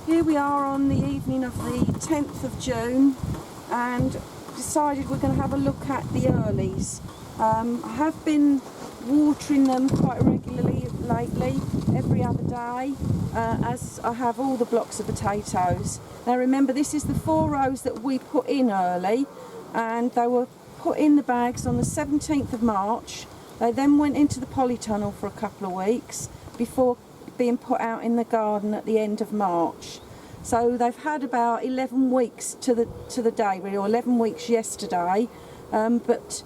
Here we are on the evening of the 10th of June and decided we're going to have a look at the earlies. I have been watering them quite regularly lately, every other day, as I have all the blocks of potatoes. Now remember, this is the 4 rows that we put in early, and they were put in the bags on the 17th of March. They then went into the polytunnel for a couple of weeks before being put out in the garden at the end of March. So they've had about 11 weeks to the day, really, or 11 weeks yesterday, but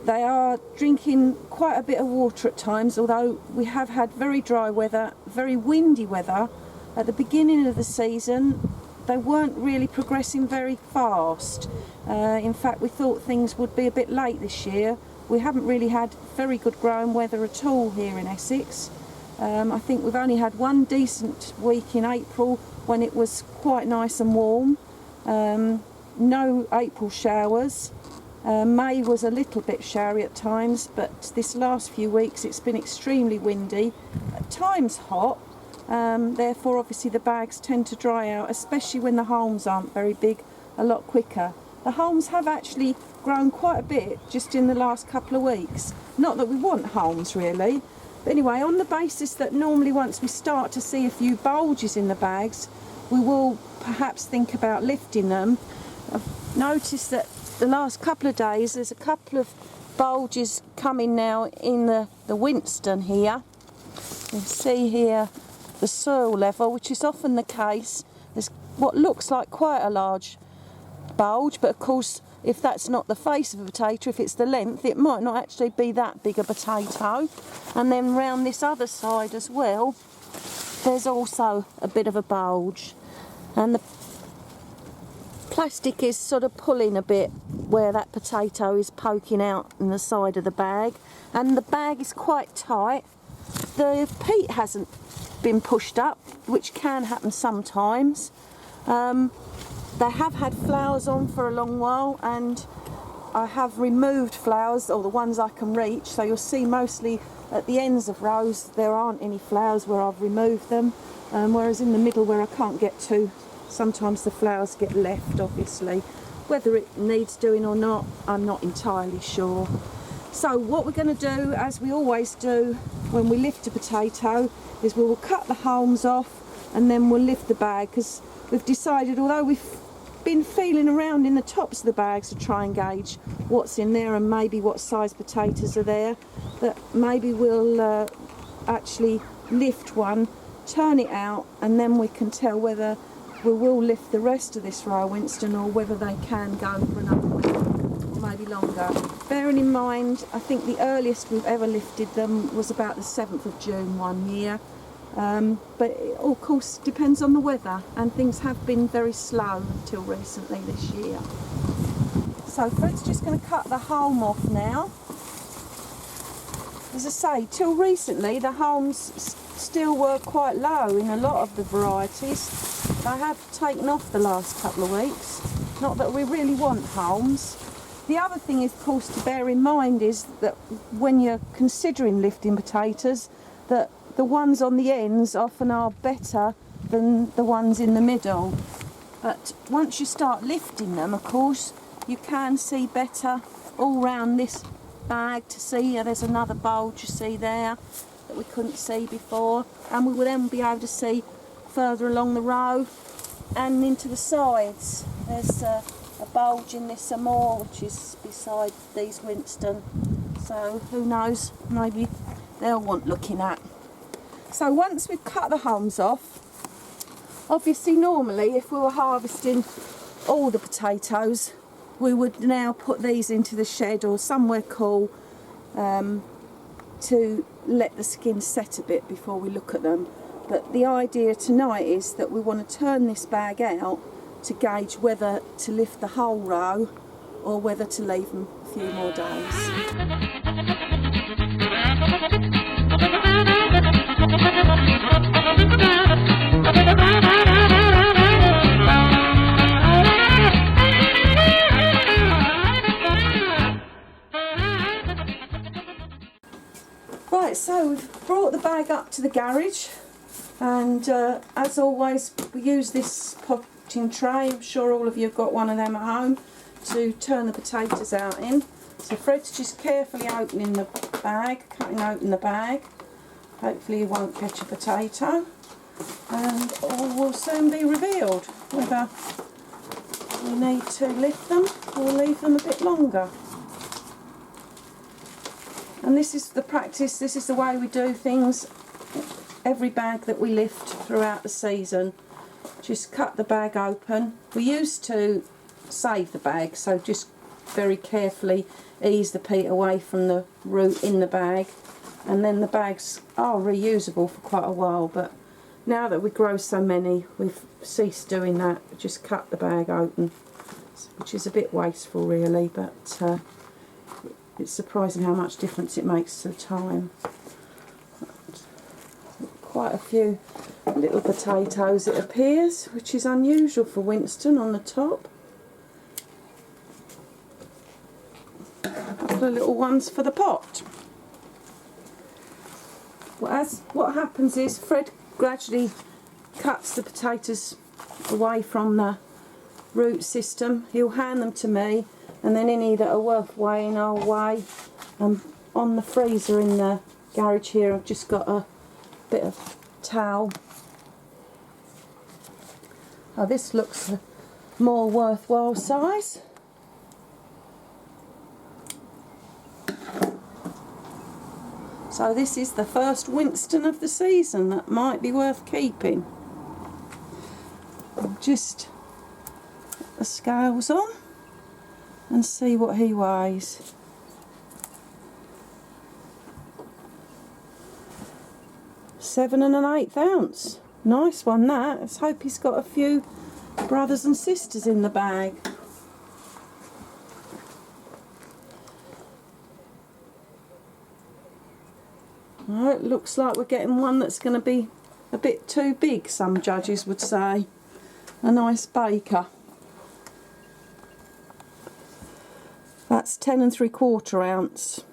they are drinking quite a bit of water at times, although we have had very dry weather, very windy weather. At the beginning of the season, they weren't really progressing very fast. In fact, we thought things would be a bit late this year. We haven't really had very good growing weather at all here in Essex. I think we've only had one decent week in April when it was quite nice and warm. No April showers. May was a little bit showery at times, but this last few weeks it's been extremely windy, at times hot. Therefore obviously the bags tend to dry out, especially when the haulms aren't very big, a lot quicker. The haulms have actually grown quite a bit just in the last couple of weeks. Not that we want haulms really. But anyway, on the basis that normally once we start to see a few bulges in the bags, we will perhaps think about lifting them. I've noticed that the last couple of days there's a couple of bulges coming now in the Winston here. You can see here the soil level, which is often the case. There's what looks like quite a large bulge, but of course if that's not the face of a potato, if it's the length, it might not actually be that big a potato. And then round this other side as well, there's also a bit of a bulge, and the plastic is sort of pulling a bit where that potato is poking out in the side of the bag, and the bag is quite tight. The peat hasn't been pushed up, which can happen sometimes. They have had flowers on for a long while, and I have removed flowers, or the ones I can reach, so you'll see mostly at the ends of rows there aren't any flowers where I've removed them, whereas in the middle where I can't get to, sometimes the flowers get left, obviously. Whether it needs doing or not, I'm not entirely sure. So what we're going to do, as we always do when we lift a potato, is we will cut the haulms off and then we'll lift the bag, because we've decided, although we've been feeling around in the tops of the bags to try and gauge what's in there and maybe what size potatoes are there, that maybe we'll actually lift one, turn it out, and then we can tell whether we will lift the rest of this row Winston or whether they can go for another week or maybe longer. Bearing in mind, I think the earliest we've ever lifted them was about the 7th of June one year. But it, of course, depends on the weather, and things have been very slow until recently this year. So Fred's just going to cut the haulm off now. As I say, till recently the haulms still were quite low in a lot of the varieties. They have taken off the last couple of weeks. Not that we really want haulms. The other thing, of course, to bear in mind is that when you're considering lifting potatoes, that the ones on the ends often are better than the ones in the middle. But once you start lifting them, of course, you can see better all round this bag to see. There's another bulge you see there that we couldn't see before, and we will then be able to see further along the row and into the sides. There's a bulge in this some more, which is beside these Winston, so who knows, maybe they'll want looking at. So once we've cut the haulms off, obviously normally if we were harvesting all the potatoes, we would now put these into the shed or somewhere cool to let the skin set a bit before we look at them. But the idea tonight is that we want to turn this bag out to gauge whether to lift the whole row or whether to leave them a few more days. Right, so we've brought the bag up to the garage And as always, we use this potting tray. I'm sure all of you have got one of them at home to turn the potatoes out in. So Fred's just carefully opening the bag, cutting open the bag. Hopefully he won't catch a potato. And all will soon be revealed whether we need to lift them or leave them a bit longer. And this is the practice, this is the way we do things every bag that we lift throughout the season. Just cut the bag open. We used to save the bag, so just very carefully ease the peat away from the root in the bag, and then the bags are reusable for quite a while, but now that we grow so many we've ceased doing that. We just cut the bag open, which is a bit wasteful really, but it's surprising how much difference it makes to the time. Quite a few little potatoes it appears, which is unusual for Winston on the top. A couple of little ones for the pot. Well, what happens is Fred gradually cuts the potatoes away from the root system. He'll hand them to me, and then any that are worth weighing I'll weigh. On the freezer in the garage here I've just got a bit of towel. Oh, this looks a more worthwhile size. So this is the first Winston of the season that might be worth keeping. I'll just put the scales on and see what he weighs. Seven and an eighth ounce. Nice one that. Let's hope he's got a few brothers and sisters in the bag. Well, it looks like we're getting one that's going to be a bit too big, some judges would say. A nice baker. That's 10 3/4 ounce.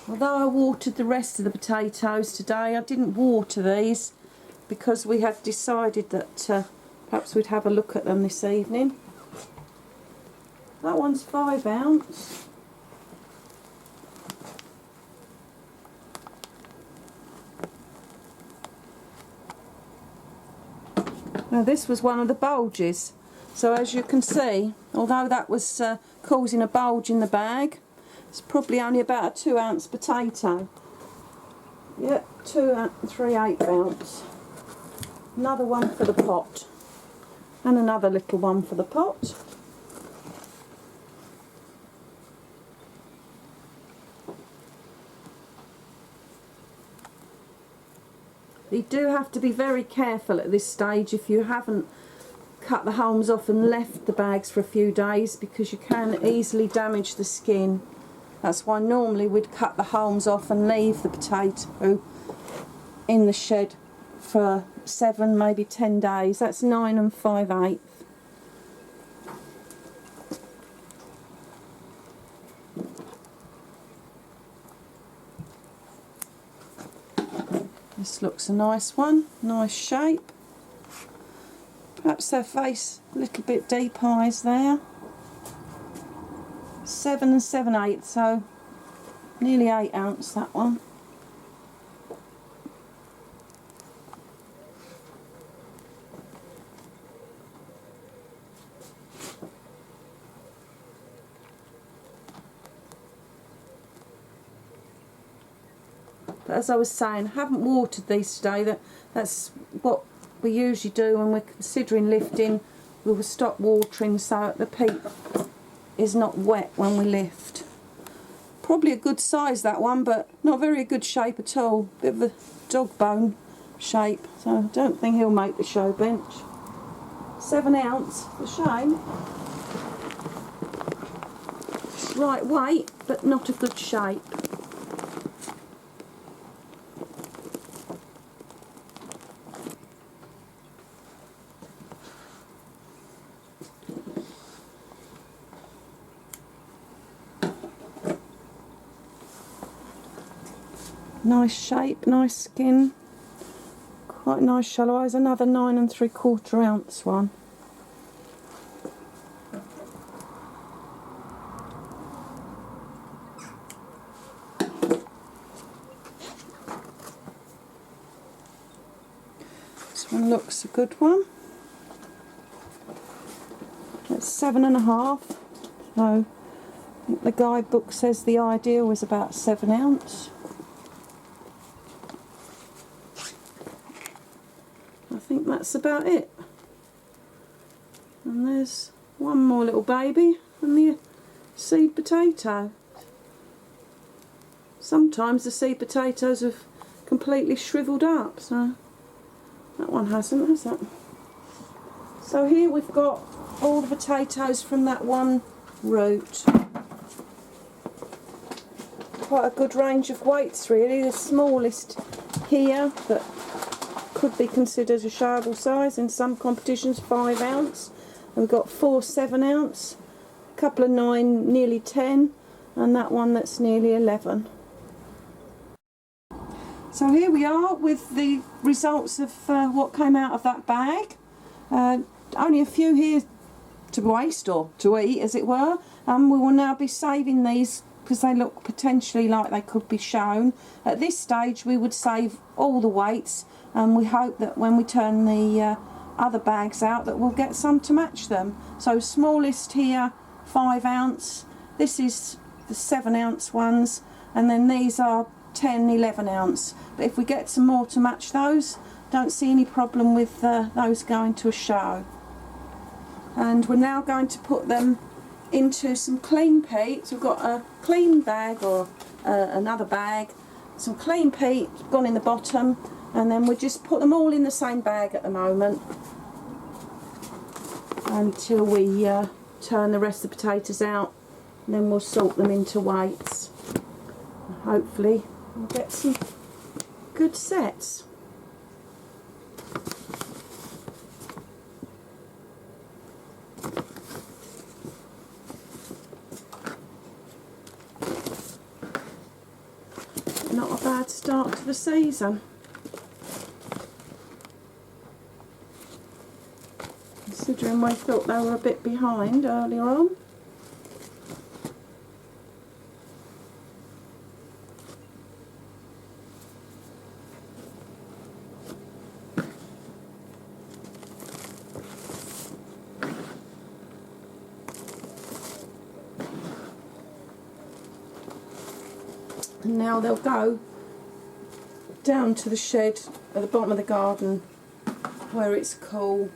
Although I watered the rest of the potatoes today, I didn't water these because we had decided that perhaps we'd have a look at them this evening. That one's 5 ounce. Now this was one of the bulges, so as you can see, although that was causing a bulge in the bag, it's probably only about a 2 ounce potato. Yep, 2 3/8 ounce. Another one for the pot, and another little one for the pot. You do have to be very careful at this stage if you haven't cut the hulms off and left the bags for a few days, because you can easily damage the skin. That's why normally we'd cut the hulms off and leave the potato in the shed for 7, maybe 10 days. That's 9 5/8. This looks a nice one, nice shape. Perhaps their face a little bit deep eyes there. 7 7/8, so nearly 8 ounce that one. But as I was saying, I haven't watered these today. That's what we usually do when we're considering lifting. We will stop watering so the peat is not wet when we lift. Probably a good size that one, but not very good shape at all. Bit of a dog bone shape, so I don't think he'll make the show bench. 7 ounce, a shame. Right weight, but not a good shape. Nice shape, nice skin, quite nice shallow eyes. Another 9 3/4 ounce one. This one looks a good one. It's 7.5. So I think the guidebook says the ideal was about 7 ounce. I think that's about it. And there's one more little baby and the seed potato. Sometimes the seed potatoes have completely shriveled up, so that one hasn't, has it? So here we've got all the potatoes from that one root. Quite a good range of weights really. The smallest here that could be considered a showable size in some competitions, 5 ounce. And we've got 4 7 ounce, a couple of 9, nearly 10, and that one that's nearly 11. So here we are with the results of what came out of that bag. Only a few here to waste or to eat, as it were. We will now be saving these because they look potentially like they could be shown. At this stage we would save all the weights, and we hope that when we turn the other bags out that we'll get some to match them. So smallest here, 5 ounce, this is the 7 ounce ones, and then these are 10, 11 ounce. But if we get some more to match those, don't see any problem with those going to a show. And we're now going to put them into some clean peat. So we've got a clean bag or another bag, some clean peat gone in the bottom, and then we just put them all in the same bag at the moment until we turn the rest of the potatoes out, and then we'll sort them into weights. Hopefully we'll get some good sets. Not a bad start to the season. Considering we thought they were a bit behind earlier on. And now they'll go down to the shed at the bottom of the garden where it's cool.